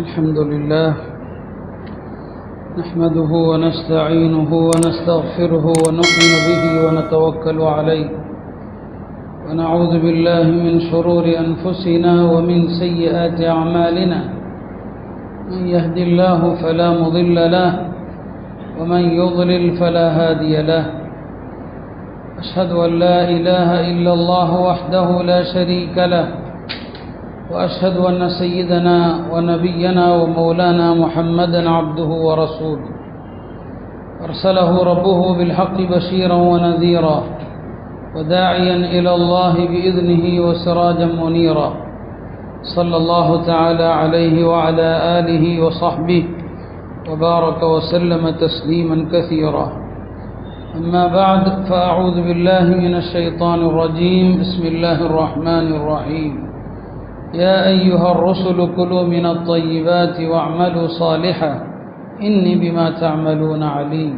الحمد لله نحمده ونستعينه ونستغفره ونؤمن به ونتوكل عليه ونعوذ بالله من شرور أنفسنا ومن سيئات أعمالنا من يهد الله فلا مضل له ومن يضلل فلا هادي له أشهد أن لا إله إلا الله وحده لا شريك له وأشهد أن سيدنا ونبينا ومولانا محمدا عبده ورسوله أرسله ربه بالحق بشيرا ونذيرا وداعيا إلى الله بإذنه وسراجا منيرا صلى الله تعالى عليه وعلى آله وصحبه وبارك وسلم تسليما كثيرا أما بعد فأعوذ بالله من الشيطان الرجيم بسم الله الرحمن الرحيم يا أيها الرسل كلوا من الطيبات واعملوا صالحا إني بما تعملون عليم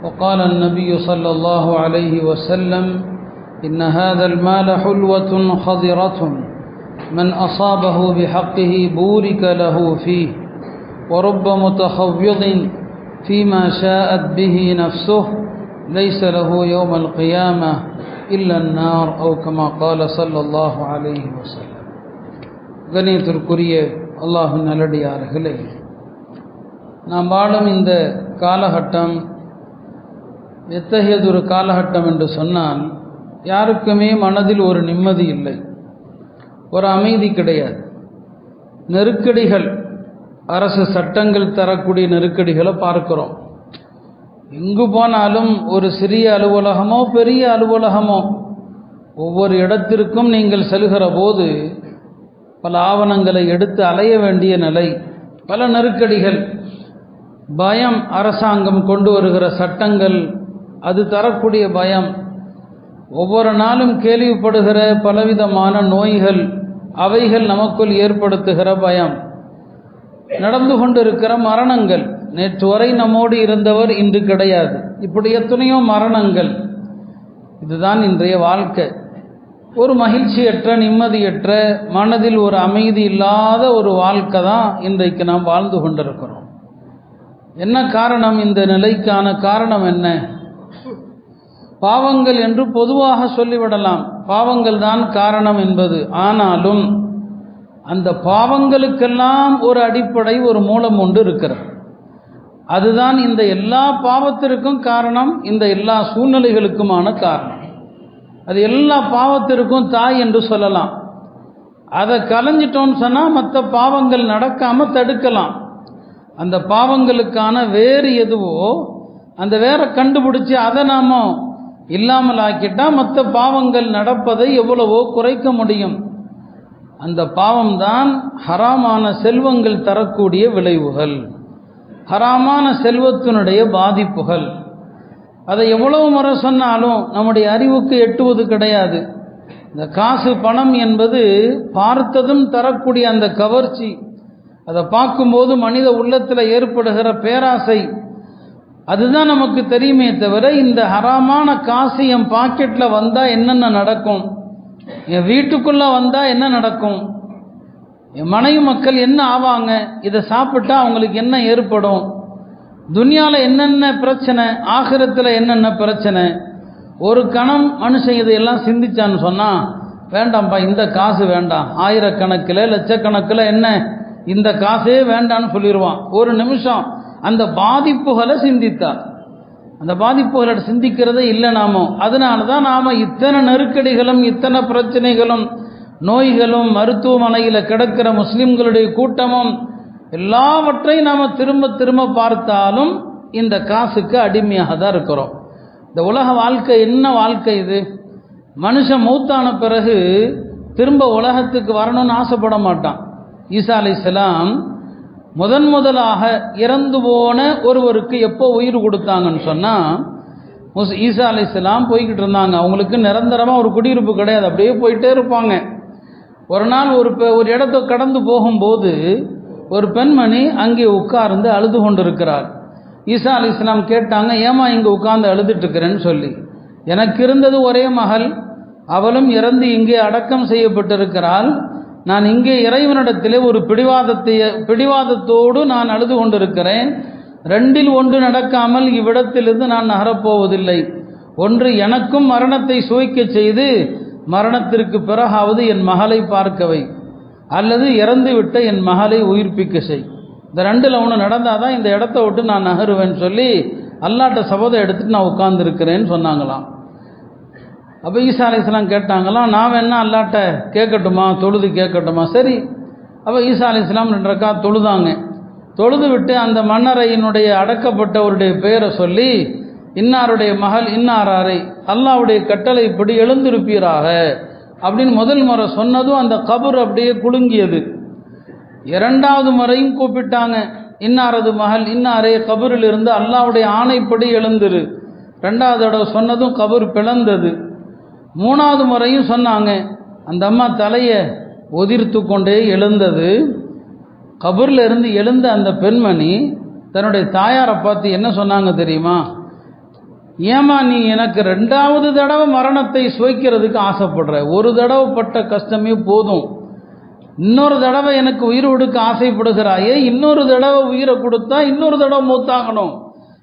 وقال النبي صلى الله عليه وسلم إن هذا المال حلوة خضرة من أصابه بحقه بورك له فيه ورب متخوض فيما شاءت به نفسه ليس له يوم القيامة إلا النار أو كما قال صلى الله عليه وسلم. கண்ணியத்திற்குரிய அல்லாஹ்வின் நல்லடியார்களே, நாம் வாழும் இந்த காலகட்டம் எத்தகையதொரு காலகட்டம் என்று சொன்னால், யாருக்குமே மனதில் ஒரு நிம்மதி இல்லை, ஒரு அமைதி கிடையாது. நெருக்கடிகள், அரசு சட்டங்கள் தரக்கூடிய நெருக்கடிகளை பார்க்கிறோம். எங்கு போனாலும் ஒரு சிறிய அலுவலகமோ பெரிய அலுவலகமோ, ஒவ்வொரு இடத்திற்கும் நீங்கள் செல்கிற போது பல ஆவணங்களை எடுத்து அலைய வேண்டிய நிலை, பல நெருக்கடிகள், பயம், அரசாங்கம் கொண்டு வருகிற சட்டங்கள் அது தரக்கூடிய பயம், ஒவ்வொரு நாளும் கேள்விப்படுகிற பலவிதமான நோய்கள், அவைகள் நமக்குள் ஏற்படுத்துகிற பயம், நடந்து கொண்டிருக்கிற மரணங்கள், நேற்று வரை நம்மோடு இருந்தவர் இன்று கிடையாது, இப்படி எத்தனையோ மரணங்கள். இதுதான் இன்றைய வாழ்க்கை. ஒரு மகிழ்ச்சியற்ற, நிம்மதியற்ற, மனதில் ஒரு அமைதி இல்லாத ஒரு வாழ்க்கை தான் இன்றைக்கு நாம் வாழ்ந்து கொண்டிருக்கிறோம். என்ன காரணம்? இந்த நிலைக்கான காரணம் என்ன? பாவங்கள் என்று பொதுவாக சொல்லிவிடலாம், பாவங்கள் தான் காரணம் என்பது. ஆனாலும் அந்த பாவங்களுக்கெல்லாம் ஒரு அடிப்படை, ஒரு மூலம் ஒன்று இருக்கிறது. அதுதான் இந்த எல்லா பாவத்திற்கும் காரணம், இந்த எல்லா சூழ்நிலைகளுக்குமான காரணம். அது எல்லா பாவத்திற்கும் தாய் என்று சொல்லலாம். அதை கலைஞ்சிட்டோன்னு சொன்னால் மற்ற பாவங்கள் நடக்காமல் தடுக்கலாம். அந்த பாவங்களுக்கான வேறு எதுவோ அந்த வேற கண்டுபிடிச்சி அதை நாம் இல்லாமல் ஆக்கிட்டால் மற்ற பாவங்கள் நடப்பதை எவ்வளவோ குறைக்க முடியும். அந்த பாவம்தான் ஹராமான செல்வங்கள் தரக்கூடிய விளைவுகள், ஹராமான செல்வத்தினுடைய பாதிப்புகள். அதை எவ்வளவு முறை சொன்னாலும் நம்முடைய அறிவுக்கு எட்டுவது கிடையாது. இந்த காசு, பணம் என்பது பார்த்ததும் தரக்கூடிய அந்த கவர்ச்சி, அதை பார்க்கும்போது மனித உள்ளத்தில் ஏற்படுகிற பேராசை, அதுதான் நமக்கு தெரியுமே தவிர, இந்த ஹராமான காசு என் பாக்கெட்டில் வந்தால் என்னென்ன நடக்கும், என் வீட்டுக்குள்ளே வந்தால் என்ன நடக்கும், என் மனைவி மக்கள் என்ன ஆவாங்க, இதை சாப்பிட்டா அவங்களுக்கு என்ன ஏற்படும், துனியாவில் என்னென்ன பிரச்சனை, ஆகிரத்தில் என்னென்ன பிரச்சனை. ஒரு கணம் மனுஷன் இதையெல்லாம் சிந்திச்சான்னு சொன்னால், வேண்டாம்ப்பா இந்த காசு வேண்டாம், ஆயிரக்கணக்கில் லட்சக்கணக்கில் என்ன இந்த காசே வேண்டான்னு சொல்லிடுவான். ஒரு நிமிஷம் அந்த பாதிப்புகளை சிந்தித்தார். அந்த பாதிப்புகளை சிந்திக்கிறதே இல்லை நாம. அதனால தான் நாம் இத்தனை நெருக்கடிகளும், இத்தனை பிரச்சனைகளும், நோய்களும், மருத்துவமனையில் கிடக்கிற முஸ்லிம்களுடைய கூட்டமும், எல்லாவற்றையும் நாம் திரும்ப திரும்ப பார்த்தாலும் இந்த காசுக்கு அடிமையாக தான் இருக்கிறோம். இந்த உலக வாழ்க்கை என்ன வாழ்க்கை இது? மனுஷன் மௌத்தான பிறகு திரும்ப உலகத்துக்கு வரணும்னு ஆசைப்பட மாட்டான். ஈசா அலைஹிஸ்ஸலாம் முதலாக இறந்து போன ஒருவருக்கு எப்போ உயிர் கொடுத்தாங்கன்னு சொன்னால், ஈசா அலைஹிஸ்ஸலாம் போய்கிட்டு இருந்தாங்க. அவங்களுக்கு நிரந்தரமாக ஒரு குடியிருப்பு கிடையாது, அப்படியே போயிட்டே இருப்பாங்க. ஒரு நாள் ஒரு இடத்தை கடந்து போகும்போது ஒரு பெண்மணி அங்கே உட்கார்ந்து அழுது கொண்டிருக்கிறார். ஈசா அலைஹிஸ்ஸலாம் கேட்டாங்க, ஏமா இங்கே உட்கார்ந்து அழுதுட்டு இருக்கிறேன்னு சொல்லி. எனக்கு இருந்தது ஒரே மகள், அவளும் இறந்து இங்கே அடக்கம் செய்யப்பட்டிருக்கிறாள், நான் இங்கே இறைவனிடத்திலே ஒரு பிடிவாதத்தோடு நான் அழுது கொண்டிருக்கிறேன். ரெண்டில் ஒன்று நடக்காமல் இவ்விடத்திலிருந்து நான் நகரப்போவதில்லை. ஒன்று எனக்கும் மரணத்தை சுவைக்க செய்து மரணத்திற்கு பிறகாவது என் மகளை பார்க்கவை, அல்லது இறந்துவிட்ட என் மகளை உயிர்ப்பிக்க செய். இந்த ரெண்டில் ஒன்று நடந்தால் தான் இந்த இடத்த விட்டு நான் நகருவேன்னு சொல்லி அல்லாட்ட சபதம் எடுத்துட்டு நான் உட்கார்ந்துருக்கிறேன்னு சொன்னாங்களாம். அப்போ ஈசா அலைஹிஸ்ஸலாம் கேட்டாங்களாம், நான் வேணா அல்லாட்ட கேட்கட்டுமா, தொழுது கேட்கட்டுமா? சரி. அப்போ ஈசா அலைஹிஸ்ஸலாம் 2 ரக்காத் தொழுதாங்க. தொழுது விட்டு அந்த மன்னரையினுடைய அடக்கப்பட்டவருடைய பெயரை சொல்லி, இன்னாருடைய மகள் இன்னாரை அல்லாஹ்வுடைய கட்டளை இப்படி எழுந்திருப்பீராக அப்படின்னு முதல் முறை சொன்னதும் அந்த கபர் அப்படியே குலுங்கியது. 2வது முறையும் கூப்பிட்டாங்க, இன்னாரது மகள் இன்னாரே கபரில் இருந்து அல்லாஹ்வுடைய ஆணைப்படி எழுந்துரு. 2வது தடவை சொன்னதும் கபர் பிளந்தது. 3வது முறையும் சொன்னாங்க, அந்த அம்மா தலையை ஒதிர்த்து கொண்டே எழுந்தது. கபரில் இருந்து எழுந்த அந்த பெண்மணி தன்னுடைய தாயாரை பார்த்து என்ன சொன்னாங்க தெரியுமா? ஏமா நீ எனக்கு 2வது தடவை மரணத்தை சுவைக்கிறதுக்கு ஆசைப்படுற? ஒரு தடவை பட்ட கஷ்டமே போதும், இன்னொரு தடவை எனக்கு உயிர் கொடுக்க ஆசைப்படுகிறாயே, இன்னொரு தடவை உயிரை கொடுத்தா இன்னொரு தடவை மூத்தாகணும்.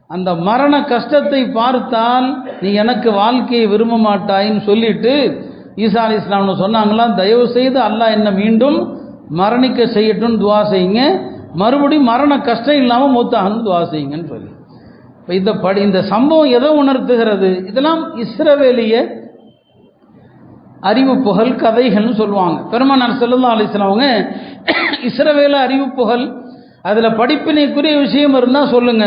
அந்த மரண கஷ்டத்தை பார்த்தால் நீ எனக்கு வாழ்க்கையை விரும்ப மாட்டாயின்னு சொல்லிட்டு ஈசா அலைஹிஸ்ஸலாம் சொன்னாங்களாம், தயவு செய்து அல்லாஹ் என்ன மீண்டும் மரணிக்க செய்யட்டும் துவா செய்யுங்க, மறுபடியும் மரண கஷ்டம் இல்லாமல் மூத்தாகணும் துவா செய்யுங்கன்னு சொல்லி. இப்போ இந்த சம்பவம் எதை உணர்த்துகிறது? இதெல்லாம் இஸ்ரவேலிய அறிவிப்புகள், கதைகள்னு சொல்லுவாங்க. பெருமானார் ஸல்லல்லாஹு அலைஹி வஸல்லம் அவங்க இஸ்ரவேல அறிவிப்புகள், அதில் படிப்பினைக்குரிய விஷயம் இருந்தால் சொல்லுங்க,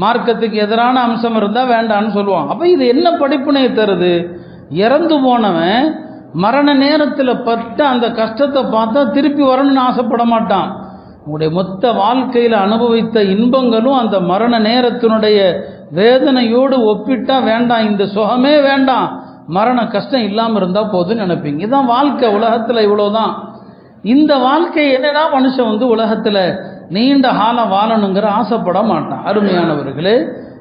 மார்க்கத்துக்கு எதிரான அம்சம் இருந்தால் வேண்டான்னு சொல்லுவாங்க. அப்போ இது என்ன படிப்பினை தருது? இறந்து போனவன் மரண நேரத்தில் பட்ட அந்த கஷ்டத்தை பார்த்தா திருப்பி வரணும்னு ஆசைப்பட மாட்டான். உங்களுடைய மொத்த வாழ்க்கையில் அனுபவித்த இன்பங்களும் அந்த மரண நேரத்தினுடைய வேதனையோடு ஒப்பிட்டா வேண்டாம், இந்த சுகமே வேண்டாம், மரண கஷ்டம் இல்லாமல் இருந்தால் போதுன்னு நினைப்பீங்க. இதுதான் வாழ்க்கை. உலகத்தில் இவ்வளோதான். இந்த வாழ்க்கை என்னடா மனுஷன் உலகத்தில் நீண்ட காலம் வாழணுங்கிற ஆசைப்பட மாட்டான். அருமையானவர்களே,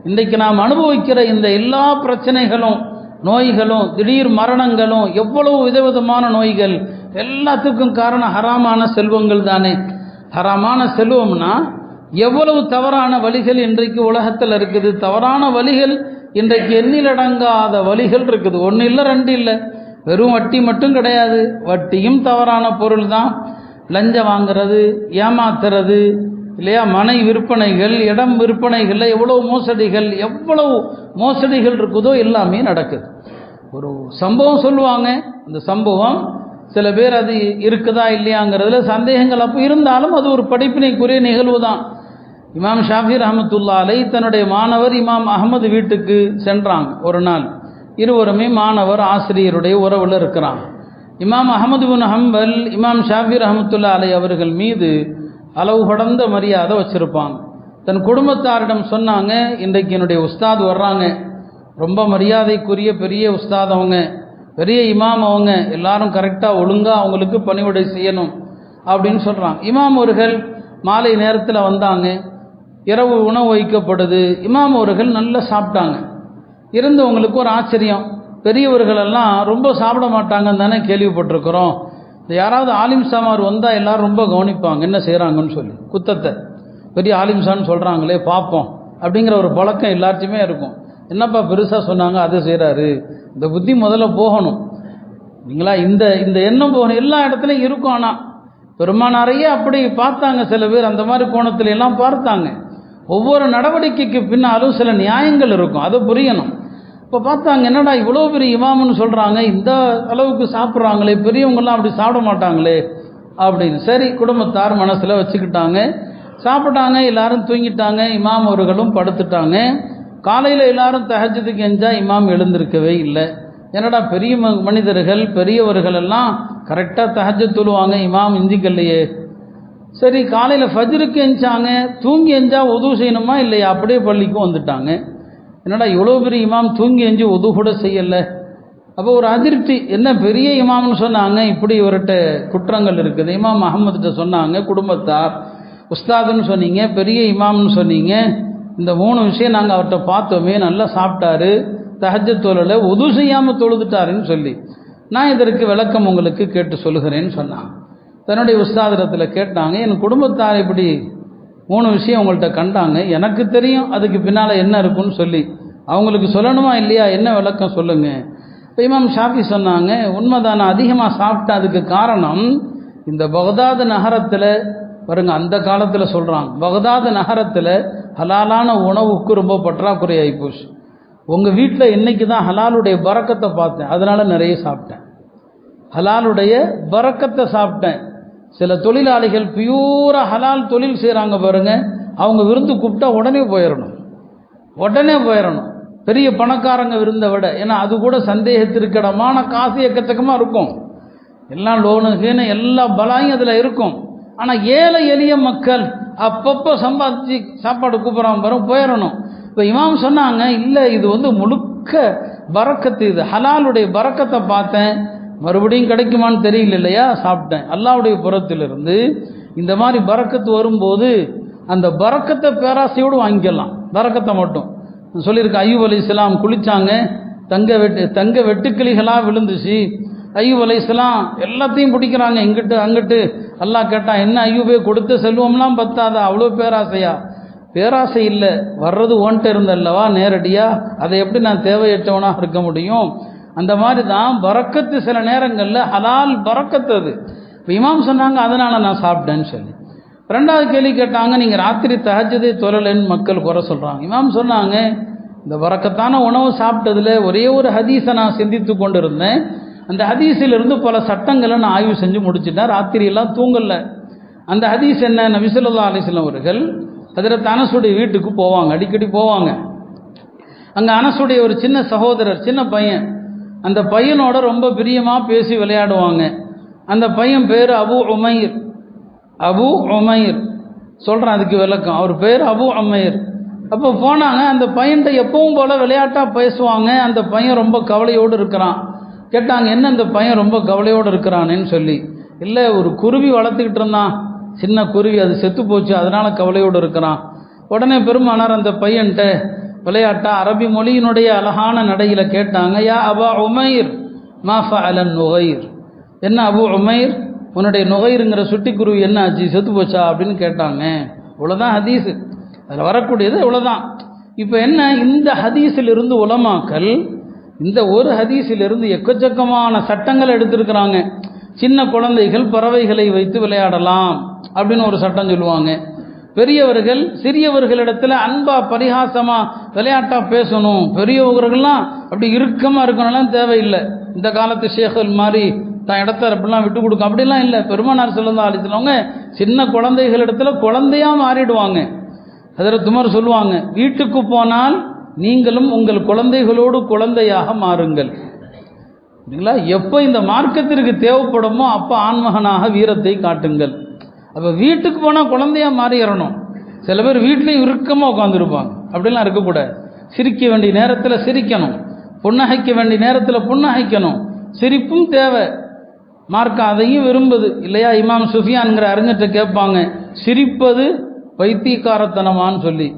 இன்றைக்கு நாம் அனுபவிக்கிற இந்த எல்லா பிரச்சனைகளும், நோய்களும், திடீர் மரணங்களும், எவ்வளவு விதவிதமான நோய்கள், எல்லாத்துக்கும் காரணம் ஹராமான செல்வங்கள் தானே. ஹராமான செல்வம்னா எவ்வளவு தவறான வழிகள் இன்றைக்கு உலகத்தில் இருக்குது. தவறான வழிகள் இன்றைக்கு எண்ணிலடங்காத வழிகள் இருக்குது. 1 இல்லை 2 இல்லை, வெறும் வட்டி மட்டும் கிடையாது. வட்டியும் தவறான பொருள் தான். லஞ்சம் வாங்கிறது, ஏமாத்துறது இல்லையா, மனை விற்பனைகள், இடம் விற்பனைகளில் எவ்வளவு மோசடிகள், எவ்வளவு மோசடிகள் இருக்குதோ எல்லாமே நடக்குது. ஒரு சம்பவம் சொல்லுவாங்க, அந்த சம்பவம் சில பேர் அது இருக்குதா இல்லையாங்கிறதுல சந்தேகங்கள் அப்போ இருந்தாலும் அது ஒரு படிப்பினைக்குரிய நிகழ்வு தான். இமாம் ஷாஃபி ரஹ்மத்துல்லாஹி அலைஹி தன்னுடைய மாணவர் இமாம் அஹமது வீட்டுக்கு சென்றாங்க. ஒரு நாள் இருவருமே மாணவர் ஆசிரியருடைய உறவில் இருக்கிறாங்க. இமாம் அஹமது பின் ஹம்பல் இமாம் ஷாஃபி ரஹ்மத்துல்லாஹி அலைஹி அவர்கள் மீது அளவு கடந்த மரியாதை வச்சுருப்பாங்க. தன் குடும்பத்தாரிடம் சொன்னாங்க, இன்றைக்கு என்னுடைய உஸ்தாத் வர்றாங்க, ரொம்ப மரியாதைக்குரிய பெரிய உஸ்தாத் அவங்க, பெரிய இமாம் அவங்க, எல்லாரும் கரெக்டாக ஒழுங்காக அவங்களுக்கு பணிவிடை செய்யணும் அப்படின்னு சொல்கிறாங்க. இமாம் அவர்கள் மாலை நேரத்தில் வந்தாங்க. இரவு உணவு வைக்கப்படுது. இமாம் அவர்கள் நல்லா சாப்பிட்டாங்க. இருந்தவங்களுக்கு ஒரு ஆச்சரியம், பெரியவர்களெல்லாம் ரொம்ப சாப்பிட மாட்டாங்கன்னு தானே கேள்விப்பட்டிருக்கிறோம். இந்த யாராவது ஆலிம்சாமார் வந்தால் எல்லோரும் ரொம்ப கவனிப்பாங்க என்ன செய்கிறாங்கன்னு சொல்லி. குத்தத்தை பெரிய ஆலிம்சான்னு சொல்கிறாங்களே பார்ப்போம் அப்படிங்கிற ஒரு பழக்கம் எல்லாத்தையுமே இருக்கும். என்னப்பா பெருசாக சொன்னாங்க, அதை செய்கிறாரு, இந்த புத்தி முதல்ல போகணும் நீங்களா, இந்த எண்ணம் போகணும். எல்லா இடத்துலையும் இருக்கும். ஆனால் பெருமானாரையே அப்படி பார்த்தாங்க சில பேர், அந்த மாதிரி கோணத்துல எல்லாம் பார்த்தாங்க. ஒவ்வொரு நடவடிக்கைக்கு பின்னாலும் சில நியாயங்கள் இருக்கும், அதை புரியணும். இப்போ பார்த்தாங்க, என்னடா இவ்வளோ பெரிய இமாமுன்னு சொல்கிறாங்க, இந்த அளவுக்கு சாப்பிட்றாங்களே, பெரியவங்களாம் அப்படி சாப்பிட மாட்டாங்களே அப்படின்னு. சரி, குடும்பத்தார் மனசில் வச்சுக்கிட்டாங்க. சாப்பிட்டாங்க, எல்லாரும் தூங்கிட்டாங்க. இமாம் அவர்களும் படுத்துட்டாங்க. காலையில் எல்லாரும் தஹஜ்ஜுதுக்கு எஞ்சா இமாம் எழுந்திருக்கவே இல்லை. என்னடா பெரிய மனிதர்கள் பெரியவர்கள் எல்லாம் கரெக்டாக தஹஜ்ஜுத் தொழுவாங்க, இமாம் எஞ்சிக்கலையே. சரி, காலையில் ஃபஜ்ருக்கு எஞ்சாங்க. தூங்கி எஞ்சா உது செய்யணுமா இல்லையா, அப்படியே பள்ளிக்கும் வந்துட்டாங்க. என்னடா இவ்வளோ பெரிய இமாம் தூங்கி எஞ்சி உது கூட செய்யலை. அப்போ ஒரு அதிருப்தி, என்ன பெரிய இமாம்னு சொன்னாங்க, இப்படி இவர்கிட்ட குற்றங்கள் இருக்குது. இமாம் அஹமதுகிட்ட சொன்னாங்க, குடும்பத்தார் உஸ்தாதுன்னு சொன்னீங்க, பெரிய இமாம்னு சொன்னீங்க, இந்த 3 விஷயம் நாங்கள் அவர்கிட்ட பார்த்தோமே, நல்லா சாப்பிட்டாரு, தஹஜ்ஜுத் தொழலை, உது செய்யாமல் தொழுதுட்டாருன்னு சொல்லி, நான் இதற்கு விளக்கம் உங்களுக்கு கேட்டு சொல்லுகிறேன்னு சொன்னாங்க. தன்னுடைய உஸ்தாதிடத்தில் கேட்டாங்க, என் குடும்பத்தார் இப்படி 3 விஷயம் உங்கள்கிட்ட கண்டாங்க, எனக்கு தெரியும் அதுக்கு பின்னால் என்ன இருக்குன்னு சொல்லி, அவங்களுக்கு சொல்லணுமா இல்லையா, என்ன விளக்கம் சொல்லுங்க. இப்போ இமாம் ஷாஃபி சொன்னாங்க, உண்மைதான், நான் அதிகமாக சாப்பிட்டேன், அதுக்கு காரணம் இந்த பகதாது நகரத்தில் பாருங்க, அந்த காலத்தில் சொல்கிறாங்க, பகதாது நகரத்தில் ஹலாலான உணவுக்கு ரொம்ப பற்றாக்குறை ஆகிப்போச்சு. உங்கள் வீட்டில் இன்னைக்கு தான் ஹலாலுடைய பரக்கத்தை பார்த்தேன், அதனால் நிறைய சாப்பிட்டேன், ஹலாலுடைய பரக்கத்தை சாப்பிட்டேன். சில தொழிலாளிகள் பியூராக ஹலால் தொழில் செய்கிறாங்க பாருங்க, அவங்க விருந்து கூப்பிட்டா உடனே போயிடணும், பெரிய பணக்காரங்க விருந்தை விட. ஏன்னா அது கூட சந்தேகத்திற்கிடமான காசு எக்கச்சக்கமாக இருக்கும், எல்லாம் லோனுக்குன்னு எல்லா பலாயும் அதில் இருக்கும். ஆனால் ஏழை எளிய மக்கள் அப்பப்போ சம்பாதிச்சு சாப்பாடு கூப்பிட்றாங்க பாருங்க, போயிடணும். இப்போ இமாம் சொன்னாங்க, இல்லை இது முழுக்க பரக்கத்து, இது ஹலாலுடைய பரக்கத்தை பார்த்தேன், மறுபடியும் கிடைக்குமான்னு தெரியல இல்லையா, சாப்பிட்டேன். அல்லாஹ்வுடைய புறத்திலிருந்து இந்த மாதிரி பரக்கத்து வரும்போது அந்த பரக்கத்தை பேராசையோடு வாங்கிக்கலாம், பரக்கத்தை மட்டும். சொல்லியிருக்க ஐயூப் அலைஹிஸ்ஸலாம் குளிச்சாங்க, தங்க வெட்டுக்கிளிகளாக விழுந்துச்சு. ஐயூப் அலைஹிஸ்ஸலாம் எல்லாத்தையும் பிடிக்கிறாங்க, இங்கிட்டு அங்கிட்டு. அல்லாஹ் கேட்டான், என்ன ஐயூபே, கொடுத்த செல்வம்லாம் பத்தாதா, அவ்வளோ பேராசையா? பேராசை இல்லை, வர்றது ஓன்ட்டு இருந்தல்லவா நேரடியாக, அதை எப்படி நான் தேவையற்றவனாக இருக்க முடியும்? அந்த மாதிரி தான் பரக்கத்து சில நேரங்களில் ஹலால் பரக்கத்து. அது இப்போ இமாம் சொன்னாங்க, அதனால் நான் சாப்பிட்டேன்னு சொல்லி. 2வது கேள்வி கேட்டாங்க, நீங்கள் ராத்திரி தஹஜ்ஜுதே தொழலைன்னு மக்கள் குறை சொல்கிறாங்க. இமாம் சொன்னாங்க, இந்த பரக்கத்தான உணவு சாப்பிட்டதில் ஒரே ஒரு ஹதீஸை நான் சிந்தித்து கொண்டு இருந்தேன், அந்த ஹதீஸிலிருந்து பல சட்டங்களை நான் ஆய்வு செஞ்சு முடிச்சுட்டேன், ராத்திரியெல்லாம் தூங்கலை. அந்த ஹதீஸ் என்ன, நபி ஸல்லல்லாஹு அலைஹி வஸல்லம் அவர்கள் ஹஜ்ரத் அனஸுடைய வீட்டுக்கு போவாங்க, அடிக்கடி போவாங்க. அங்கே அனஸுடைய ஒரு சின்ன சகோதரர், சின்ன பையன், அந்த பையனோட ரொம்ப பிரியமாக பேசி விளையாடுவாங்க. அந்த பையன் பேர் அபு உமைர் சொல்கிறேன், அதுக்கு விளக்கம். அவர் பேர் அபு உமைர். அப்போ போனாங்க, அந்த பையன்கிட்ட எப்பவும் போல் விளையாட்டாக பேசுவாங்க. அந்த பையன் ரொம்ப கவலையோடு இருக்கிறான். கேட்டாங்க, என்ன இந்த பையன் ரொம்ப கவலையோடு இருக்கிறானேன்னு சொல்லி. இல்லை, ஒரு குருவி வளர்த்துக்கிட்டு இருந்தான், சின்ன குருவி, அது செத்து போச்சு, அதனால் கவலையோடு இருக்கிறான். உடனே பெருமானார் அந்த பையன்கிட்ட விளையாட்டா அரபி மொழியினுடைய அழகான நடையில் கேட்டாங்க, யா அபா உமைர் மா ஃபஅலன் நுகைர், என்ன அபு உமைர், உன்னுடைய நுகைருங்கிற சுட்டிக்குருவி என்ன ஆச்சு, செத்து போச்சா அப்படின்னு கேட்டாங்க. இவ்வளோதான் ஹதீஸு, அதில் வரக்கூடியது இவ்வளோதான். இப்போ என்ன, இந்த ஹதீஸிலிருந்து உலமாக்கள் இந்த ஒரு ஹதீஸிலிருந்து எக்கச்சக்கமான சட்டங்கள் எடுத்திருக்கிறாங்க. சின்ன குழந்தைகள் பறவைகளை வைத்து விளையாடலாம் அப்படின்னு ஒரு சட்டம் சொல்லுவாங்க. பெரியவர்கள் சிறியவர்களிடத்தில் அன்பா பரிகாசமா விளையாட்டா பேசணும். பெரியவர்கள்லாம் அப்படி இறுக்கமாக இருக்கணும்லாம் தேவையில்லை. இந்த காலத்து ஷேഖல் மாதிரி தான் இடத்த அப்படிலாம் விட்டு கொடுக்கும் அப்படிலாம் இல்லை. பெருமானார் ஸல்லல்லாஹு அலைஹி வஸல்லம் சின்ன குழந்தைகளிடத்துல குழந்தையா மாறிடுவாங்க. ஹஜ்ரத் உமர் சொல்லுவாங்க, வீட்டுக்கு போனால் நீங்களும் உங்கள் குழந்தைகளோடு குழந்தையாக மாறுங்கள். சரிங்களா? எப்போ இந்த மார்க்கத்திற்கு தேவைப்படுமோ அப்போ ஆண்மகனாக வீரத்தை காட்டுங்கள். அப்போ வீட்டுக்கு போனால் குழந்தையாக மாறிடணும். சில பேர் வீட்லேயும் இறுக்கமாக உட்காந்துருப்பாங்க, அப்படிலாம் இருக்கக்கூடாது. சிரிக்க வேண்டிய நேரத்தில் சிரிக்கணும், புன்னகைக்க வேண்டிய நேரத்தில் புன்னகைக்கணும். சிரிப்பும் தேவை, மார்க்கம் அதையும் விரும்புது இல்லையா? இமாம் சுஃபியான்ங்கிற அறிஞர்கிட்ட கேட்பாங்க, சிரிப்பது பைத்தியக்காரத்தனமான்னு சொல்லி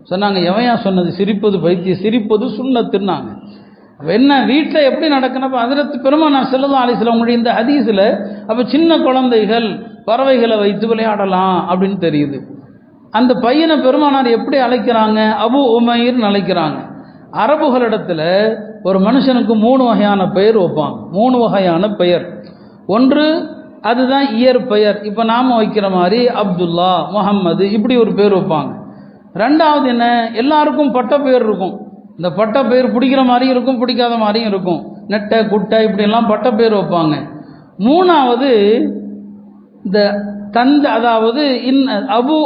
சொன்னாங்க. எவையா சொன்னது சிரிப்பது பைத்தியம்? சிரிப்பது சுன்னத்துன்னாங்க. என்ன வீட்டில் எப்படி நடக்கணும்? ஹஜ்ரத் பெருமானார் ஸல்லல்லாஹு அலைஹி வஸல்லம் உங்களுடைய இந்த ஹதீஸில் அப்போ சின்ன குழந்தைகள் பறவைகளை வைத்து விளையாடலாம் அப்படின்னு தெரியுது. அந்த பையனை பெருமானார் எப்படி அழைக்கிறாங்க? அபு உமைர்னு அழைக்கிறாங்க. அரபுகளிடத்தில் ஒரு மனுஷனுக்கு 3 வகையான பெயர் வைப்பாங்க. 3 வகையான பெயர். ஒன்று அதுதான் இயற்பெயர், இப்போ நாம் வைக்கிற மாதிரி அப்துல்லா, முஹம்மது, இப்படி ஒரு பேர் வைப்பாங்க. 2வது என்ன, எல்லாருக்கும் பட்ட பெயர் இருக்கும். இந்த பட்ட பெயர் பிடிக்கிற மாதிரியும் இருக்கும், பிடிக்காத மாதிரியும் இருக்கும். நெட்டை குட்டை இப்படியெல்லாம் பட்ட பெயர் வைப்பாங்க. 3வது இந்த தந்தை, அதாவது அபு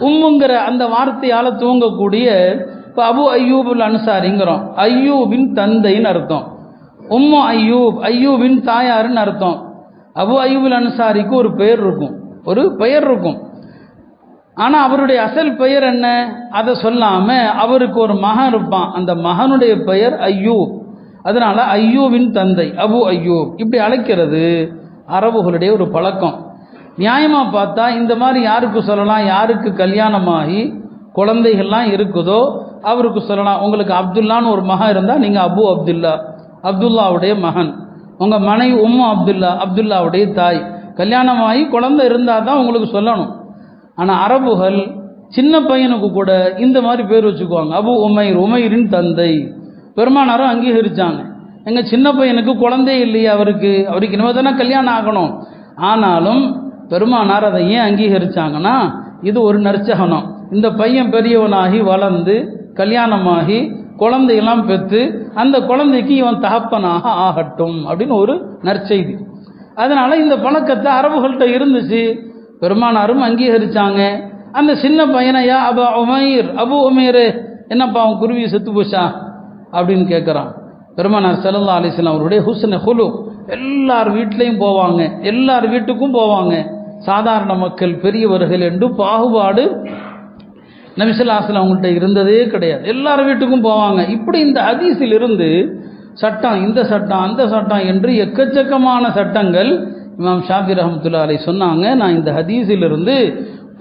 உம்முங்கிற அந்த வார்த்தையால் துவங்கக்கூடிய, இப்போ அபு அய்யூபுல் அன்சாரிங்கிறோம், ஐயூபின் தந்தைன்னு அர்த்தம். உம்மு ஐயூப், ஐயூபின் தாயாருன்னு அர்த்தம். அபு அய்யூபுல் அன்சாரிக்கு ஒரு பெயர் இருக்கும், ஒரு பெயர் இருக்கும். ஆனால் அவருடைய அசல் பெயர் என்ன அதை சொல்லாமல் அவருக்கு ஒரு மகன் இருப்பான், அந்த மகனுடைய பெயர் ஐயூப். அதனால் ஐயூபின் தந்தை அபு ஐயூப் இப்படி அழைக்கிறது அரபுகளுடைய ஒரு பழக்கம். நியாயமாக பார்த்தா இந்த மாதிரி யாருக்கு சொல்லலாம்? யாருக்கு கல்யாணமாகி குழந்தைகள்லாம் இருக்குதோ அவருக்கு சொல்லலாம். உங்களுக்கு அப்துல்லான்னு ஒரு மகன் இருந்தால் நீங்கள் அபு அப்துல்லா, அப்துல்லாவுடைய மகன். உங்கள் மனைவி உம்மு அப்துல்லா, அப்துல்லாவுடைய தாய். கல்யாணமாகி குழந்தை இருந்தால் தான் உங்களுக்கு சொல்லணும். ஆனால் அரபுகள் சின்ன பையனுக்கு கூட இந்த மாதிரி பேர் வச்சுக்குவாங்க. அபு உமைர், உமைரின் தந்தை. பெருமானாரும் அங்கீகரித்தாங்க. எங்கள் சின்ன பையனுக்கு குழந்தையே இல்லையே, அவருக்கு இனிமேல் தானே கல்யாணம் ஆகணும். ஆனாலும் பெருமானார் அதை ஏன் அங்கீகரித்தாங்கன்னா, இது ஒரு நற்சகனம். இந்த பையன் பெரியவனாகி வளர்ந்து கல்யாணமாகி குழந்தையெல்லாம் பெற்று அந்த குழந்தைக்கு இவன் தகப்பனாக ஆகட்டும் அப்படின்னு ஒரு நற்செய்தி. அதனால் இந்த பழக்கத்தை அரபுகள்கிட்ட இருந்துச்சு, பெருமானாரும் அங்கீகரித்தாங்க. அந்த சின்ன பையனையா அபு உமைர் என்னப்பா அவன் குருவி செத்து போச்சா அப்படின்னு கேட்குறான். பெருமானார் ஸல்லல்லாஹு அலைஹி வஸல்லம் அவருடைய ஹுஸ்ன குலுக், எல்லார் வீட்லேயும் போவாங்க, எல்லார் வீட்டுக்கும் போவாங்க. சாதாரண மக்கள் பெரியவர்கள் என்று பாகுபாடு நபி ஸல்லல்லாஹு அலைஹி வஸல்லம் அவங்கள்ட்ட இருந்ததே கிடையாது. எல்லார் வீட்டுக்கும் போவாங்க. இப்படி இந்த ஹதீஸில் இருந்து சட்டம், இந்த சட்டம், அந்த சட்டம் என்று எக்கச்சக்கமான சட்டங்கள் இமாம் ஷாஃபி ரஹ்மத்துல்லாஹி அலைஹி சொன்னாங்க. நான் இந்த ஹதீஸிலிருந்து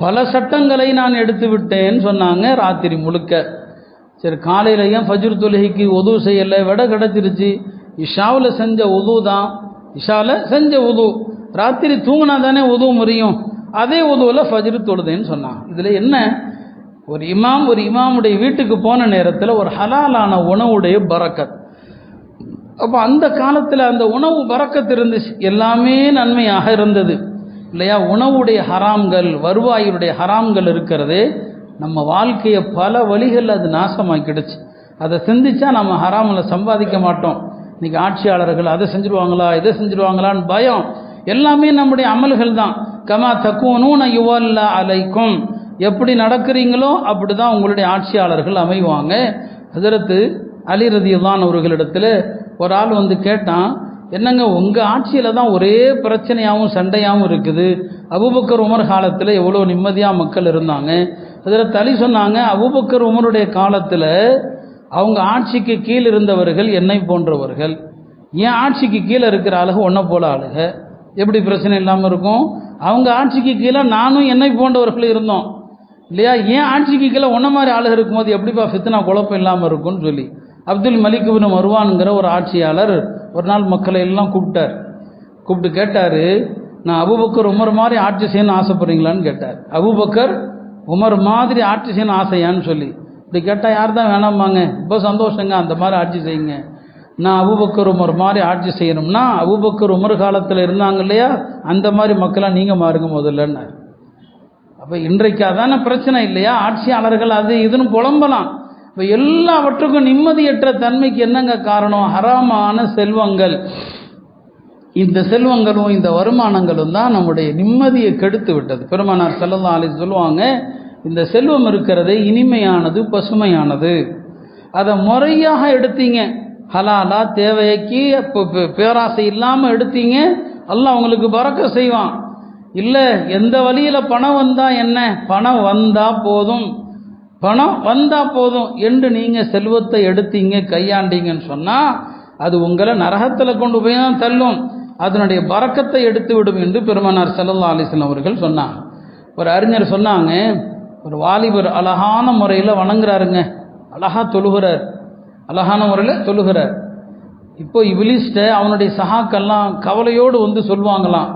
பல சட்டங்களை நான் எடுத்து விட்டேன்னு சொன்னாங்க. ராத்திரி முழுக்க சரி, காலையில் ஏன் ஃபஜ்ர் தொழுகைக்கு உது செய்யலை, விட கிடச்சிருச்சு. இஷாவில் செஞ்ச உது தான், இஷாவில் செஞ்ச உது. ராத்திரி தூங்கினா தானே உது முறியும், அதே உதுவில் ஃபஜ்ர் தொழுதேன்னு சொன்னாங்க. இதில் என்ன, ஒரு இமாமுடைய வீட்டுக்கு போன நேரத்தில் ஒரு ஹலாலான உணவுடைய பரக்கத். அப்போ அந்த காலத்தில் அந்த உணவு பரக்கத் இருந்துச்சு, எல்லாமே நன்மையாக இருந்தது இல்லையா. உணவுடைய ஹராம்கள், வருவாயுடைய ஹராம்கள் இருக்கிறது, நம்ம வாழ்க்கையை பல வழிகளில் அது நாசமாக்கிடுச்சு. அதை சிந்திச்சா நம்ம ஹராமில் சம்பாதிக்க மாட்டோம். இன்றைக்கி ஆட்சியாளர்கள் அதை செஞ்சுருவாங்களா, இதை செஞ்சுருவாங்களான்னு பயம். எல்லாமே நம்முடைய அமல்கள் தான். கமா தக்கூனூன யுவல்லா அலைக்கும், எப்படி நடக்கிறீங்களோ அப்படி தான் உங்களுடைய ஆட்சியாளர்கள் அமைவாங்க. ஹஜரத்து அலி ரலியல்லாஹு அன்ஹு அவர்களிடத்தில் ஒரு ஆள் வந்து கேட்டான், என்னங்க உங்கள் ஆட்சியில் தான் ஒரே பிரச்சனையாகவும் சண்டையாகவும் இருக்குது, அபூபக்கர் உமர் காலத்தில் எவ்வளோ நிம்மதியாக மக்கள் இருந்தாங்க. ஹஜரத் அலி சொன்னாங்க, அபூபக்கர் உமருடைய காலத்தில் அவங்க ஆட்சிக்கு கீழே இருந்தவர்கள் என்னை போன்றவர்கள், ஏன் ஆட்சிக்கு கீழே இருக்கிற ஆளுக ஒன்றை போல ஆளுக, எப்படி பிரச்சனை இல்லாமல் இருக்கும். அவங்க ஆட்சிக்கு கீழே நானும் என்னை போன்றவர்களும் இருந்தோம் இல்லையா. ஏன் ஆட்சிக்கு கீழே ஒன்றை மாதிரி ஆளுக இருக்கும்போது எப்படிப்பா ஃபித்னா குழப்பம் இல்லாமல் இருக்கும்னு சொல்லி அப்துல் மலிக் இப்னு மர்வான்ங்கிற ஒரு ஆட்சியாளர் ஒரு நாள் மக்களை எல்லாம் கூப்பிட்டு கேட்டார், நான் அபூபக்கர் உமர் மாதிரி ஆட்சி செய்யணும்னு ஆசைப்படுறீங்களான்னு கேட்டார். அபூபக்கர் உமர் மாதிரி ஆட்சி செய்யணும் ஆசையான்னு சொல்லி இப்படி கேட்டால் யார் தான் வேணாமாங்க, ரொம்ப சந்தோஷங்க, அந்த மாதிரி ஆட்சி செய்யுங்க. நான் அபூபக்கர் உமர் மாதிரி ஆட்சி செய்யணும்னா அபூபக்கர் உமர் காலத்தில் இருந்தாங்க இல்லையா, அந்த மாதிரி மக்களாக நீங்கள் மாறுங்க முதல்லன்னார். அப்போ இன்றைக்கு அதான பிரச்சனை இல்லையா, ஆட்சியாளர்கள் அது இதுன்னு புலம்பலாம். இப்போ எல்லாவற்றுக்கும் நிம்மதியற்ற தன்மைக்கு என்னங்க காரணம், ஹராமான செல்வங்கள். இந்த செல்வங்களும் இந்த வருமானங்களும் தான் நம்முடைய நிம்மதியை கெடுத்து விட்டது. பெருமானார் ஸல்லல்லாஹு அலைஹி சொல்லுவாங்க, இந்த செல்வம் இருக்கிறது இனிமையானது, பசுமையானது, அதை முறையாக எடுத்தீங்க, ஹலாலா தேவைக்கு பேராசை இல்லாமல் எடுத்தீங்க, அல்லாஹ் உங்களுக்கு பரக்க செய்வான். இல்லை எந்த வழியில் பணம் வந்தால் என்ன, பணம் வந்தால் போதும், பணம் வந்தால் போதும் என்று நீங்கள் செல்வத்தை எடுத்தீங்க, கையாண்டீங்கன்னு சொன்னால் அது உங்களை நரகத்தில் கொண்டு போய் தான் தள்ளும், அதனுடைய பரக்கத்தை எடுத்து விடும் என்று பெருமானார் ஸல்லல்லாஹு அலைஹி வஸல்லம் அவர்கள் சொன்னாங்க. ஒரு அறிஞர் சொன்னாங்க, ஒரு வாலிபர் அழகான முறையில் வணங்குறாருங்க, அழகாக தொழுகிறார், அழகான முறையில் தொழுகிறார். இப்போ இப்லீஸ்ட அவனுடைய சகாக்கெல்லாம் கவலையோடு வந்து சொல்லுவாங்களாம்,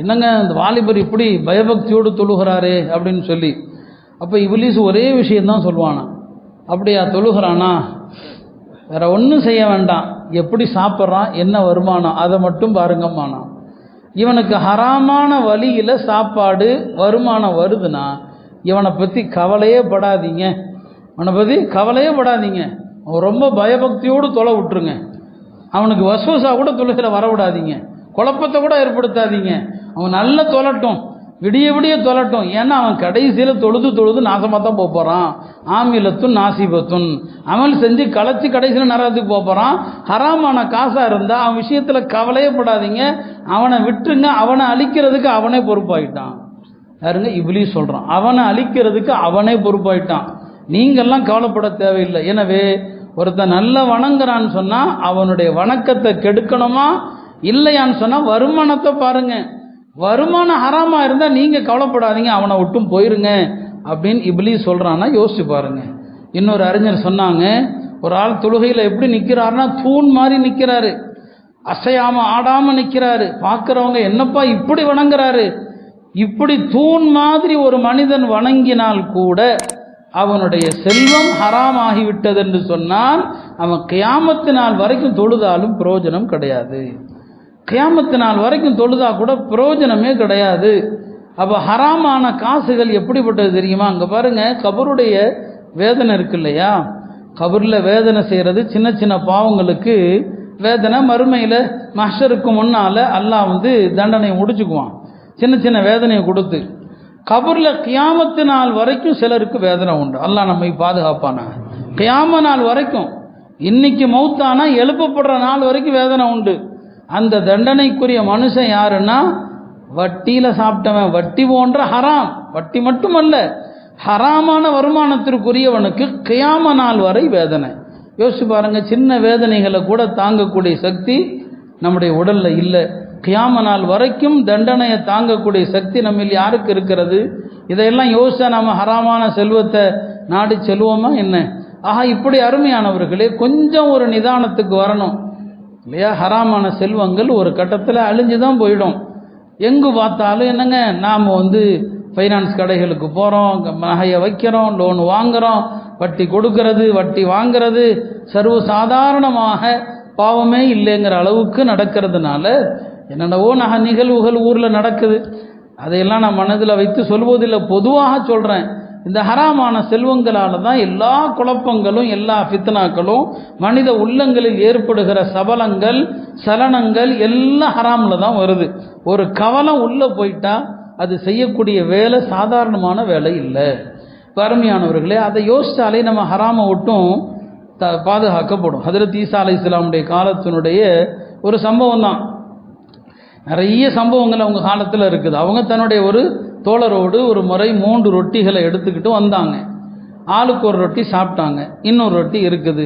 என்னங்க இந்த வாலிபர் இப்படி பயபக்தியோடு தொழுகிறாரே அப்படின்னு சொல்லி. அப்போ இப்லீஸ் ஒரே விஷயந்தான் சொல்லுவானா, அப்படியா தொழுகிறானா, வேற ஒன்றும் செய்ய வேண்டாம், எப்படி சாப்பிட்றான், என்ன வருமானம், அதை மட்டும் பாருங்கம்மானா. இவனுக்கு ஹராமான வழியில் சாப்பாடு வருமானம் வருதுன்னா இவனை பற்றி கவலையே படாதீங்க, அவனை பற்றி கவலையே படாதீங்க, அவன் ரொம்ப பயபக்தியோடு தொலை விட்டுருங்க, அவனுக்கு வஸ்வசா கூட தொழுகையில் வர விடாதீங்க, குழப்பத்தை கூட ஏற்படுத்தாதீங்க, அவன் நல்ல தொழட்டும், விடிய விடிய தொழட்டும். ஏன்னா அவன் கடைசியில் தொழுது நாசமாக தான் போகிறான். ஆமிலத்துன் நாசிபத்துன், அமல் செஞ்சு களைச்சி கடைசியில் நரகத்துக்கு போகிறான். ஹராமான காசாக இருந்தால் அவன் விஷயத்தில் கவலையே படாதீங்க, அவனை விட்டுருங்க, அவனை அழிக்கிறதுக்கு அவனே பொறுப்பாயிட்டான். யாருங்க, இப்லீஸ் சொல்கிறான், அவனை அழிக்கிறதுக்கு அவனே பொறுப்பாயிட்டான், நீங்கள்லாம் கவலைப்பட தேவையில்லை. எனவே ஒருத்தன் நல்ல வணங்குறான்னு சொன்னால் அவனுடைய வணக்கத்தை கெடுக்கணுமா இல்லையான்னு சொன்னால் வருமானத்தை பாருங்க, வருமானம் ஹராமாக இருந்தால் நீங்கள் கவலைப்படாதீங்க, அவனை விட்டும் போயிருங்க அப்படின்னு இப்லீஸ் சொல்கிறான்னா யோசிச்சு பாருங்க. இன்னொரு அறிஞர் சொன்னாங்க, ஒரு ஆள் தொழுகையில் எப்படி நிற்கிறாருன்னா தூண் மாதிரி நிற்கிறாரு, அசையாம ஆடாம நிற்கிறாரு. பார்க்கிறவங்க என்னப்பா இப்படி வணங்குறாரு, இப்படி தூண் மாதிரி ஒரு மனிதன் வணங்கினால் கூட அவனுடைய செல்வம் ஹராம் ஆகிவிட்டது என்று சொன்னால் அவன் கியாமத்து நாள் வரைக்கும் தொழுதாலும் பிரயோஜனம் கிடையாது. கியாமத்து நாள் வரைக்கும் தொழுதா கூட பிரயோஜனமே கிடையாது. அப்போ ஹராமான காசுகள் எப்படிப்பட்டது தெரியுமா? அங்கே பாருங்க, கபருடைய வேதனை இருக்கு இல்லையா? கபரில் வேதனை செய்கிறது சின்ன சின்ன பாவங்களுக்கு வேதனை. மறுமையில் மஹ்ஷருக்கு முன்னால் அல்லாஹ் தண்டனையை முடிச்சுக்குவான், சின்ன சின்ன வேதனையை கொடுத்து. கபரில் கியாமத்து நாள் வரைக்கும் சிலருக்கு வேதனை உண்டு. அல்லாஹ் நம்மை பாதுகாப்பானா. கியாம நாள் வரைக்கும், இன்னைக்கு மௌத்தானா எழுப்பப்படுற நாள் வரைக்கும் வேதனை உண்டு. அந்த தண்டனைக்குரிய மனுஷன் யாருன்னா வட்டியில் சாப்பிட்டவன். வட்டி போன்ற ஹராம், வட்டி மட்டுமல்ல ஹராமான வருமானத்திற்குரியவனுக்கு கியாம நாள் வரை வேதனை. யோசிச்சு பாருங்க, சின்ன வேதனைகளை கூட தாங்கக்கூடிய சக்தி நம்முடைய உடல்ல இல்லை. கியாம நாள் வரைக்கும் தண்டனையை தாங்கக்கூடிய சக்தி நம்ம யாருக்கு இருக்கிறது? இதையெல்லாம் யோசிச்சா நம்ம ஹராமான செல்வத்தை நாடி செல்வோமா என்ன? ஆஹா, இப்படி அருமையானவர்களே, கொஞ்சம் ஒரு நிதானத்துக்கு வரணும் இல்லையா? ஹராமான செல்வங்கள் ஒரு கட்டத்தில் அழிஞ்சு தான் போயிடும். எங்கு பார்த்தாலும் என்னங்க, நாம் ஃபைனான்ஸ் கடைகளுக்கு போகிறோம், நகையை வைக்கிறோம், லோன் வாங்குகிறோம், வட்டி கொடுக்கறது, வட்டி வாங்கிறது சர்வசாதாரணமாக பாவமே இல்லைங்கிற அளவுக்கு நடக்கிறதுனால என்னென்னவோ நிகழ்வுகள் ஊரில் நடக்குது. அதையெல்லாம் நான் மனதில் வைத்து சொல்வதில்லை, பொதுவாக சொல்கிறேன். இந்த ஹராமான செல்வங்களால் தான் எல்லா குழப்பங்களும் எல்லா ஃபித்னாக்களும் மனித உள்ளங்களில் ஏற்படுகிற சபலங்கள் சலனங்கள் எல்லாம் ஹராமில் தான் வருது. ஒரு கவலம் உள்ளே போயிட்டா அது செய்யக்கூடிய வேலை சாதாரணமான வேலை இல்லை. அருமையானவர்களே, அதை யோசித்தாலே நம்ம ஹராமை விட்டும் பாதுகாக்கப்படும். ஹஜ்ரத் ஈசா அலைஹிஸ்ஸலாமுடைய காலத்தினுடைய ஒரு சம்பவம் தான். நிறைய சம்பவங்கள் அவங்க காலத்தில் இருக்குது. அவங்க தன்னுடைய ஒரு தோழரோடு ஒரு முறை 3 ரொட்டிகளை எடுத்துக்கிட்டு வந்தாங்க. ஆளுக்கு ஒரு ரொட்டி சாப்பிட்டாங்க, இன்னொரு ரொட்டி இருக்குது.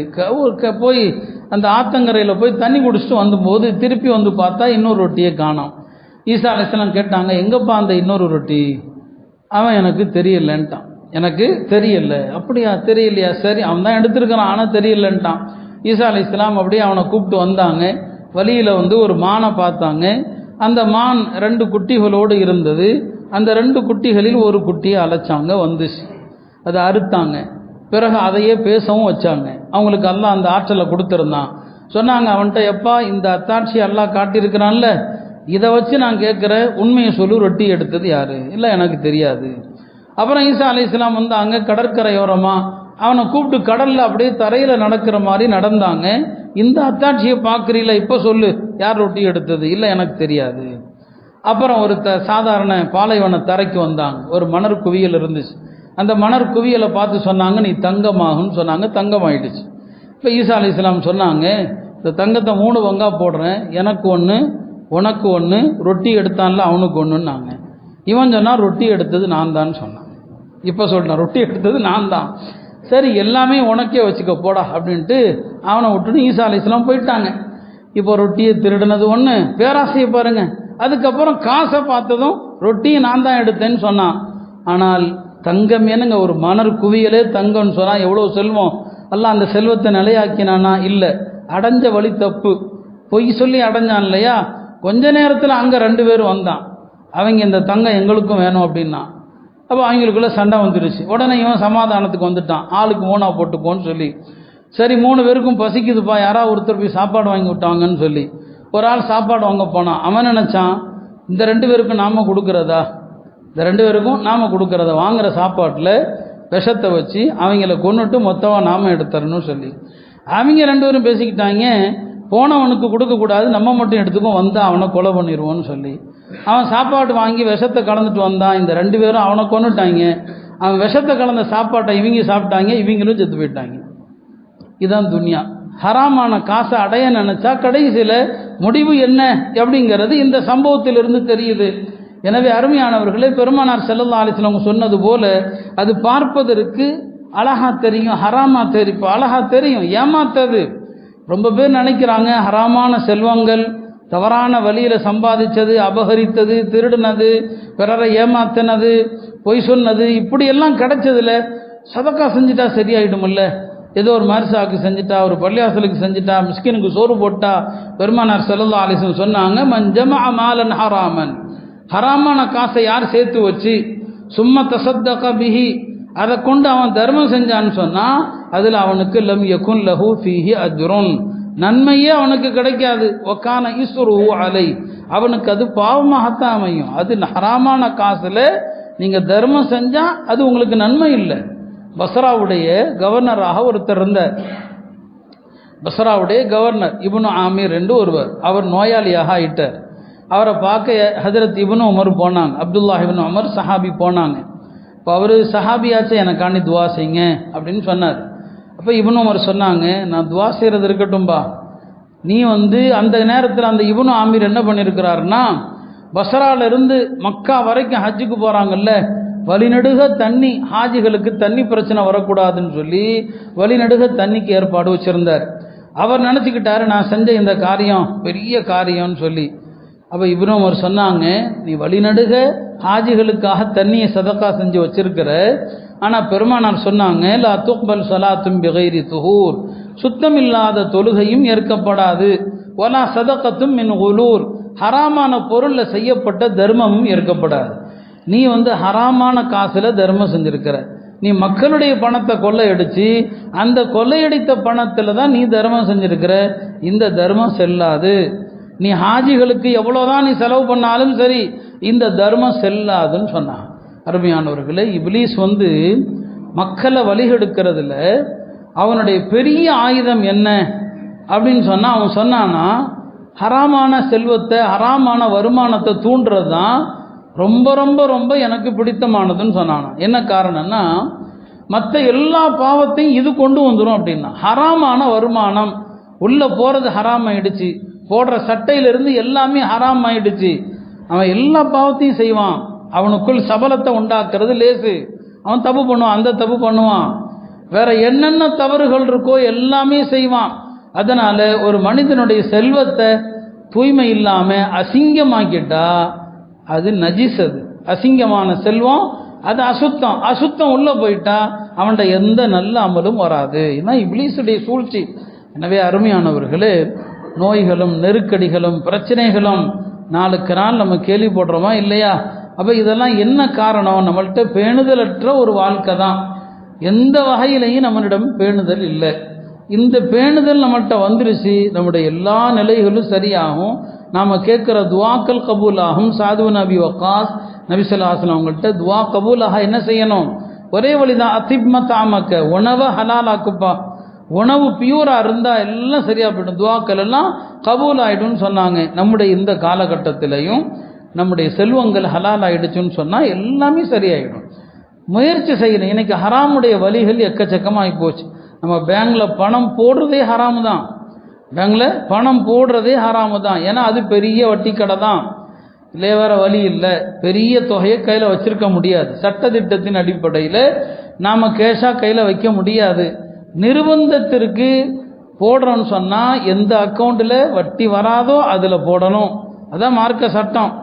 போய் அந்த ஆத்தங்கரையில் போய் தண்ணி குடிச்சிட்டு வந்தபோது திருப்பி பார்த்தா இன்னொரு ரொட்டியை காணோம். ஈசா அலைஹிஸ்ஸலாம் கேட்டாங்க, எங்கப்பா அந்த இன்னொரு ரொட்டி? அவன் எனக்கு தெரியலன்ட்டான். எனக்கு தெரியல. அப்படியா, தெரியலையா? சரி, அவன் தான் எடுத்துருக்கிறான், ஆனால் தெரியலன்ட்டான். ஈசா அலைஹிஸ்ஸலாம் அப்படியே அவனை கூப்பிட்டு வந்தாங்க. வழியில் ஒரு மானை பார்த்தாங்க. அந்த மான் 2 குட்டிகளோடு இருந்தது. அந்த 2 குட்டிகளில் ஒரு குட்டியை அழைச்சாங்க, வந்துச்சு. அதை அறுத்தாங்க. பிறகு அதையே பேசவும் வச்சாங்க. அவங்களுக்கு அல்லாஹ் அந்த ஆற்றலை கொடுத்துருந்தான். சொன்னாங்க அவன்கிட்ட, எப்பா இந்த அத்தாட்சி அல்லாஹ் காட்டியிருக்கிறான்ல, இதை வச்சு நான் கேட்குறேன், உண்மையை சொல்லு, ரொட்டி எடுத்தது யாரு? இல்லை, எனக்கு தெரியாது. அப்புறம் ஈசா அலைஹிஸ்ஸலாம் அங்கே கடற்கரையோரமாக அவனை கூப்பிட்டு கடலில் அப்படியே தரையில் நடக்கிற மாதிரி நடந்தாங்க. இந்த அத்தாட்சியை பார்க்குறீல, இப்போ சொல்லு, யார் ரொட்டி எடுத்தது? இல்லை, எனக்கு தெரியாது. அப்புறம் ஒரு சாதாரண பாலைவன தரைக்கு வந்தாங்க. ஒரு மணர் குவியல் இருந்துச்சு. அந்த மணர் குவியலை பார்த்து சொன்னாங்க, நீ தங்கமாகுன்னு சொன்னாங்க. தங்கமாயிடுச்சு. இப்போ ஈசா அலைஹிஸ்ஸலாம் சொன்னாங்க, இந்த தங்கத்தை 3 பங்கா போடுறேன், எனக்கு 1, உனக்கு 1, ரொட்டி எடுத்தான்ல அவனுக்கு 1ன்னாங்க. இவன் சொன்னான், ரொட்டி எடுத்தது நான் தான் சொன்னான். இப்போ சொல்லிட்டான், ரொட்டி எடுத்தது நான் தான். சரி, எல்லாமே உனக்கே வச்சுக்க போடா அப்படின்ட்டு அவனை விட்டுட்டு ஈசா அலைஹிஸ்ஸலாம் போயிட்டாங்க. இப்போ ரொட்டியை திருடினது 1, பேராசையை பாருங்க. அதுக்கப்புறம் காசை பார்த்ததும் ரொட்டியை நான் தான் எடுத்தேன்னு சொன்னான். ஆனால் தங்கம் என்னங்க, ஒரு மணர் குவியலே தங்கம்னு சொன்னால் எவ்வளோ செல்வம். அல்லாஹ் அந்த செல்வத்தை நிலையாக்கினானா? இல்லை, அடைஞ்ச வழி தப்பு. பொய் சொல்லி அடைஞ்சான் இல்லையா? கொஞ்ச நேரத்தில் அங்கே 2 பேரும் வந்தான். அவங்க இந்த தங்கம் எங்களுக்கும் வேணும் அப்படின்னா. அப்போ அவங்களுக்குள்ள சண்டை வந்துடுச்சு. உடனே இவன் சமாதானத்துக்கு வந்துட்டான், ஆளுக்கு 3ஆ போட்டுக்கோன்னு சொல்லி. சரி, 3 பேருக்கும் பசிக்குதுப்பா, யாராவது ஒருத்தர் போய் சாப்பாடு வாங்கி விட்டாங்கன்னு சொல்லி ஒரு ஆள் சாப்பாடு வாங்க போனான். அவன் நினச்சான், இந்த 2 பேருக்கும் நாம் கொடுக்குறதா, இந்த 2 பேருக்கும் நாம் கொடுக்குறத வாங்குகிற சாப்பாட்டில் விஷத்தை வச்சு அவங்கள கொன்னுட்டு மொத்தமாக நாம் எடுத்துறணும்னு சொல்லி அவங்க 2 பேரும் பேசிக்கிட்டாங்க. போனவனுக்கு கொடுக்கக்கூடாது, நம்ம மட்டும் எடுத்துக்கும், வந்தால் அவனை கொலை பண்ணிடுவோன்னு சொல்லி அவன் சாப்பாடு வாங்கி விஷத்தை கலந்துட்டு வந்தான். இந்த 2 பேரும் அவனை கொன்னுட்டாங்க. அவன் விஷத்தை கலந்த சாப்பாட்டை இவங்க சாப்பிட்டாங்க, இவங்களும் செத்து போயிட்டாங்க. இதுதான் துன்யா. ஹராமான காசை அடைய நினைச்சா கடைசியில் முடிவு என்ன அப்படிங்கிறது இந்த சம்பவத்திலிருந்து தெரியுது. எனவே அருமையானவர்களே, பெருமானார் ஸல்லல்லாஹு அலைஹி வஸல்லம் சொன்னது போல அது பார்ப்பதற்கு அழகா தெரியும், ஹராமா தெரியும். இப்போ அழகா தெரியும், ஏமாத்தது. ரொம்ப பேர் நினைக்கிறாங்க ஹராமான செல்வங்கள், தவறான வழியில் சம்பாதிச்சது, அபகரித்தது, திருடினது, பிறரை ஏமாத்தினது, பொய் சொன்னது, இப்படியெல்லாம் கிடைச்சதில்ல சதக்கா செஞ்சுட்டா சரியாயிடுமில்ல, ஏதோ ஒரு மரிசாவுக்கு செஞ்சுட்டா, ஒரு பள்ளியாசலுக்கு செஞ்சுட்டா, மிஸ்கினுக்கு சோறு போட்டா, பெருமானார் ஸல்லல்லாஹு அலைஹி வஸல்லம் சொன்னாங்க, மன் ஜமஅ மாலன் ஹராமன், ஹராமான காசை யார் சேர்த்து வச்சு சும்மா தசத்தக பிஹி, அதை கொண்டு அவன் தர்மம் செஞ்சான்னு சொன்னா அதில் அவனுக்கு லம் யகுன் லஹு ஃபீஹி அஜ்ருன், நன்மையே அவனுக்கு கிடைக்காது. வகான இஸ்ருஹு அலை, அவனுக்கு அது பாவமாகத்தான் அமையும். அது ஹராமான காசுல நீங்க தர்மம் செஞ்சா அது உங்களுக்கு நன்மை இல்லை. பஸ்ராவுடைய கவர்னராக ஒருத்தர் இருந்தார். பஸ்ராவுடைய கவர்னர் இப்னு ஆமீர் என்று ஒருவர், அவர் நோயாளியாக ஆயிட்டார். அவரை பார்க்க ஹஜரத் இப்னு உமர் போனாங்க, அப்துல்லா இப்னு உமர் சஹாபி போனாங்க. இப்போ அவர் சஹாபியாச்சும் எனக்காண்டி துவா செய்யுங்க அப்படின்னு சொன்னார். அப்போ இப்னு உமர் சொன்னாங்க, நான் துவா செய்கிறது இருக்கட்டும்பா, நீ அந்த நேரத்தில் அந்த இப்னு ஆமீர் என்ன பண்ணியிருக்கிறாருன்னா, பஸ்ராவிலிருந்து மக்கா வரைக்கும் ஹஜ்ஜுக்கு போகிறாங்கல்ல, வழிநடுக தண்ணி, ஹாஜிகளுக்கு தண்ணி பிரச்சனை வரக்கூடாதுன்னு சொல்லி வழிநடுக தண்ணிக்கு ஏற்பாடு வச்சுருந்தார். அவர் நினச்சிக்கிட்டாரு நான் செஞ்ச இந்த காரியம் பெரிய காரியம்னு சொல்லி. அப்போ இப்னு உமர் சொன்னாங்க, நீ வழிநடுக ஹாஜிகளுக்காக தண்ணியை சதக்கா செஞ்சு வச்சிருக்கிற, ஆனால் பெருமானார் சொன்னாங்க, லா துக்பல் ஸலாத்தும் பிகைரி துஹூர், சுத்தம் இல்லாத தொழுகையும் ஏற்கப்படாது. வலா சதக்கத்தும் மின் குலூர், ஹராமான பொருளில் செய்யப்பட்ட தர்மமும் ஏற்கப்படாது. நீ ஹராமான காசுல தர்மம் செஞ்சிருக்கிற, நீ மக்களுடைய பணத்தை கொள்ளையடிச்சு அந்த கொள்ளையடித்த பணத்தில் தான் நீ தர்மம் செஞ்சிருக்கிற, இந்த தர்மம் செல்லாது. நீ ஹாஜிகளுக்கு எவ்வளோதான் நீ செலவு பண்ணாலும் சரி, இந்த தர்மம் செல்லாதுன்னு சொன்னான். அருமையானவர்களே, இப்லீஸ் மக்களை வழிகெடுக்கிறதுல அவனுடைய பெரிய ஆயுதம் என்ன அப்படின்னு சொன்னா, அவன் சொன்னான்னா ஹராமான செல்வத்தை, ஹராமான வருமானத்தை தூண்டுறது தான் ரொம்ப ரொம்ப ரொம்ப எனக்கு பிடித்தமானதுன்னு சொன்னானா. என்ன காரணம்னா, மற்ற எல்லா பாவத்தையும் இது கொண்டு வந்துடும் அப்படின்னா. ஹராமான வருமானம் உள்ள போறது ஹராம் ஆயிடுச்சு, போடுற சட்டையிலிருந்து எல்லாமே ஹராம் ஆயிடுச்சு, அவன் எல்லா பாவத்தையும் செய்வான். அவனுக்குள் சபலத்தை உண்டாக்குறது லேசு, அவன் தப்பு பண்ணுவான், அந்த தப்பு பண்ணுவான், வேற என்னென்ன தவறுகள் இருக்கோ எல்லாமே செய்வான். அதனால ஒரு மனிதனுடைய செல்வத்தை தூய்மை இல்லாம அசிங்கமாக்கிட்டா அது நஜிஸ், அது அசிங்கமான செல்வம், அது அசுத்தம். அசுத்தம் உள்ள போயிட்டா அவன்கிட்ட எந்த நல்ல அமலும் வராது. இதுதான் இப்லீஸுடைய சூழ்ச்சி. எனவே அருமையானவர்களே, நோய்களும் நெருக்கடிகளும் பிரச்சனைகளும் நாளுக்கு நாள் நம்ம கேள்விப்படுறோமா இல்லையா? அப்போ இதெல்லாம் என்ன காரணம்? நம்மள்கிட்ட பேணுதலற்ற ஒரு வாழ்க்கை தான். எந்த வகையிலையும் நம்மளிடம் பேணுதல் இல்லை. இந்த பேணுதல் நம்மள்கிட்ட வந்துருச்சு, நம்முடைய எல்லா நிலைகளும் சரியாகும், நாம் கேட்குற துவாக்கள் கபூல் ஆகும். சாது நபி வக்காஸ் நபி ஸல்லல்லாஹு அலைஹி வஸல்லம் அவங்கள்ட்ட துவா கபூலாக என்ன செய்யணும்? ஒரே வழிதான், அத்திப்மத் ஆமக்க, உணவை ஹலாலாக்குப்பா, உணவு பியூராக இருந்தால் எல்லாம் சரியாக போய்டும், துவாக்கள் எல்லாம் கபூல் ஆகிடும்னு சொன்னாங்க. நம்முடைய இந்த காலகட்டத்திலையும் நம்முடைய செல்வங்கள் ஹலால் ஆகிடுச்சுன்னு சொன்னால் எல்லாமே சரியாயிடும். முயற்சி செய்யணும். இன்னைக்கு ஹராமுடைய வழிகள் எக்கச்சக்கமாகி போச்சு. நம்ம பேங்கில் பணம் போடுறதே ஹராமு தான், பேங்கில் பணம் போடுறதே ஹராமு தான். ஏன்னா அது பெரிய வட்டி கடை தான், இல்லை வேற வழி இல்லை, பெரிய தொகையை கையில் வச்சிருக்க முடியாது. சட்டத்திட்டத்தின் அடிப்படையில் நாம் கேஷாக கையில் வைக்க முடியாது. நிர்பந்தத்திற்கு போடுறோன்னு சொன்னால் எந்த அக்கௌண்ட்டில் வட்டி வராதோ அதில் போடணும், அதான் மார்க்க சட்டம்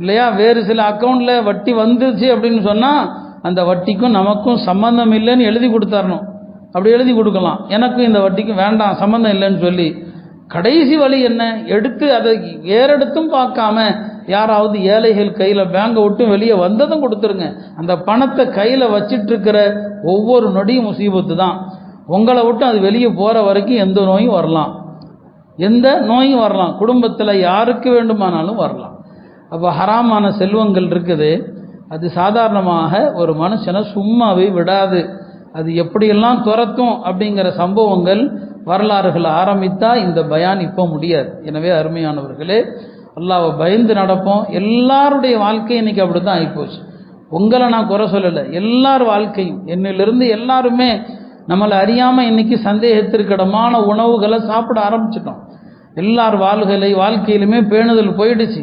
இல்லையா? வேறு சில அக்கௌண்ட்டில் வட்டி வந்துச்சு அப்படின்னு சொன்னால் அந்த வட்டிக்கும் நமக்கும் சம்பந்தம் இல்லைன்னு எழுதி கொடுத்தரணும். அப்படி எழுதி கொடுக்கலாம், எனக்கும் இந்த வட்டிக்கும் வேண்டாம் சம்பந்தம் இல்லைன்னு சொல்லி. கடைசி வழி என்ன? எடுத்து அதை ஏறெடுத்தும் பார்க்காம யாராவது ஏழைகள் கையில் பேங்கை விட்டு வெளியே வந்ததும் கொடுத்துருங்க. அந்த பணத்தை கையில் வச்சிட்டு இருக்கிற ஒவ்வொரு நொடியும் முசீபத்து தான். உங்களை விட்டு அது வெளியே போகிற வரைக்கும் எந்த நோயும் வரலாம், எந்த நோயும் வரலாம், குடும்பத்தில் யாருக்கு வேண்டுமானாலும் வரலாம். அப்போ ஹராமான செல்வங்கள் இருக்குது, அது சாதாரணமாக ஒரு மனுஷனை சும்மாவே விடாது. அது எப்படியெல்லாம் துரத்தும் அப்படிங்கிற சம்பவங்கள் வரலாறுகள் ஆரம்பித்தா இந்த பயான் இப்போ முடியாது. எனவே அருமையானவர்களே, அல்லாஹ்வை பயந்து நடப்போம். எல்லாருடைய வாழ்க்கை இன்னைக்கு அப்படி தான் ஆகிப்போச்சு. உங்களை நான் குறை சொல்லலை, எல்லார் வாழ்க்கையும் என்னிலிருந்து எல்லாருமே நம்மளை அறியாமல் இன்னைக்கு சந்தேகத்திற்கிடமான உணவுகளை சாப்பிட ஆரம்பிச்சிட்டோம். எல்லார் வாழ்க்கையிலுமே பேணுதல் போயிடுச்சு.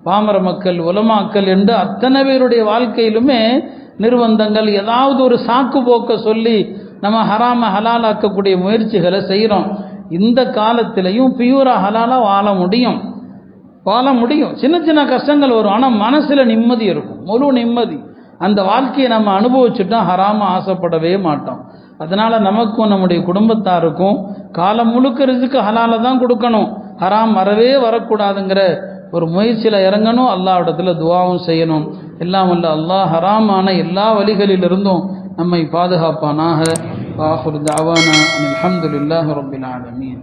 பாமர மக்கள், உலமாக்கள் என்று அத்தனை பேருடைய வாழ்க்கையிலுமே நிர்பந்தங்கள், ஏதாவது ஒரு சாக்கு போக்க சொல்லி நம்ம ஹராம ஹலாலாக்கக்கூடிய முயற்சிகளை செய்கிறோம். இந்த காலத்திலையும் பியூரா ஹலாலாக வாழ முடியும். சின்ன சின்ன கஷ்டங்கள் வரும், ஆனால் மனசில் நிம்மதி இருக்கும், முழு நிம்மதி. அந்த வாழ்க்கையை நம்ம அனுபவிச்சுட்டோம், ஹராம ஆசைப்படவே மாட்டோம். அதனால் நமக்கும் நம்முடைய குடும்பத்தாருக்கும் காலம் முழுக்க ரிஸ்க் ஹலால தான் கொடுக்கணும், ஹராம் வரவே வரக்கூடாதுங்கிற ஒரு முயற்சியில் இறங்கணும். அல்லாஹ்விடத்தில் துஆவும் செய்யணும். எல்லாம் வல்ல அல்லாஹ் ஹராமான எல்லா வழிகளிலிருந்தும் நம்மை பாதுகாப்பானாக. ஆகிரு தஅவானா அல்ஹம்துலில்லாஹி ரப்பில் ஆலமீன்.